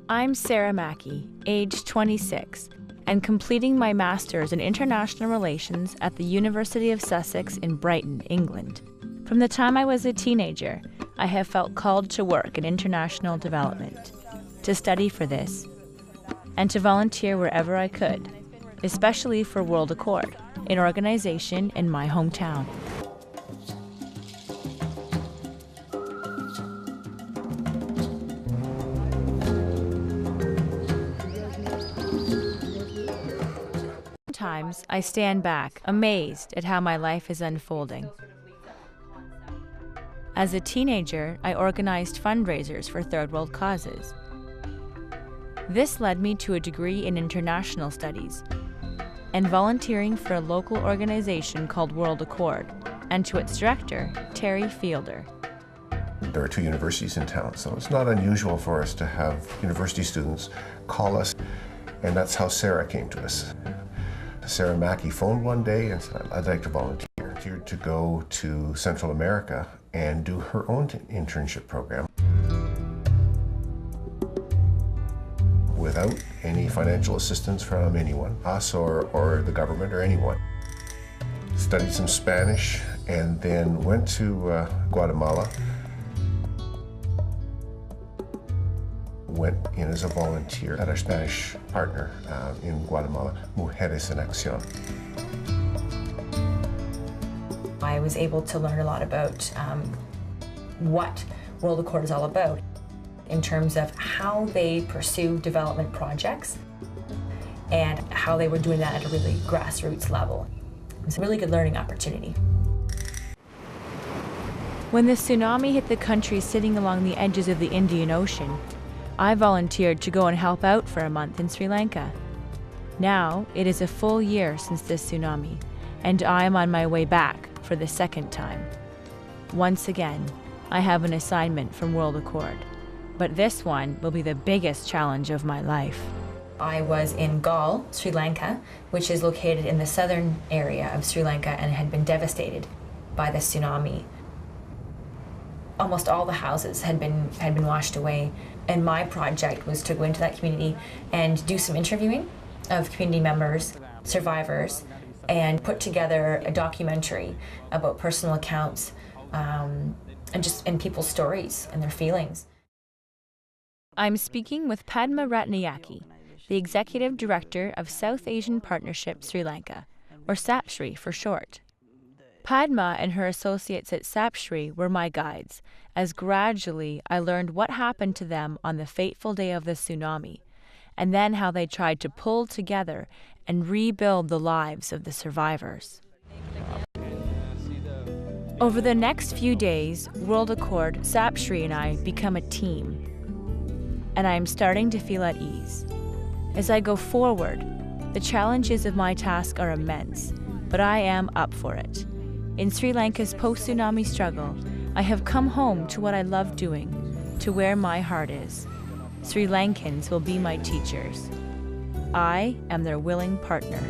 I'm Sarah Mackey, age 26, and completing my Master's in International Relations at the University of Sussex in Brighton, England. From the time I was a teenager, I have felt called to work in international development, to study for this, and to volunteer wherever I could, especially for World Accord, an organization in my hometown. Sometimes I stand back, amazed at how my life is unfolding. As a teenager, I organized fundraisers for third world causes. This led me to a degree in international studies and volunteering for a local organization called World Accord, and to its director, Terry Fielder. There are 2 universities in town, so it's not unusual for us to have university students call us, and that's how Sarah came to us. Sarah Mackey phoned one day and said, I'd like to volunteer to go to Central America and do her own internship program without any financial assistance from anyone, us or the government or anyone. Studied some Spanish and then went to Guatemala. Went in as a volunteer at our Spanish partner in Guatemala, Mujeres en Acción. I was able to learn a lot about what World Accord is all about in terms of how they pursue development projects and how they were doing that at a really grassroots level. It's a really good learning opportunity. When the tsunami hit the country sitting along the edges of the Indian Ocean, I volunteered to go and help out for a month in Sri Lanka. Now, it is a full year since this tsunami, and I am on my way back for the second time. Once again, I have an assignment from World Accord, but this one will be the biggest challenge of my life. I was in Galle, Sri Lanka, which is located in the southern area of Sri Lanka and had been devastated by the tsunami. Almost all the houses had been washed away, and my project was to go into that community and do some interviewing of community members, survivors, and put together a documentary about personal accounts and people's stories and their feelings. I'm speaking with Padma Ratnayake, the Executive Director of South Asian Partnership Sri Lanka, or SAPSRI for short. Padma and her associates at SAPSRI were my guides, as gradually I learned what happened to them on the fateful day of the tsunami, and then how they tried to pull together and rebuild the lives of the survivors. Over the next few days, World Accord, SAPSRI, and I become a team, and I am starting to feel at ease. As I go forward, the challenges of my task are immense, but I am up for it. In Sri Lanka's post-tsunami struggle, I have come home to what I love doing, to where my heart is. Sri Lankans will be my teachers. I am their willing partner.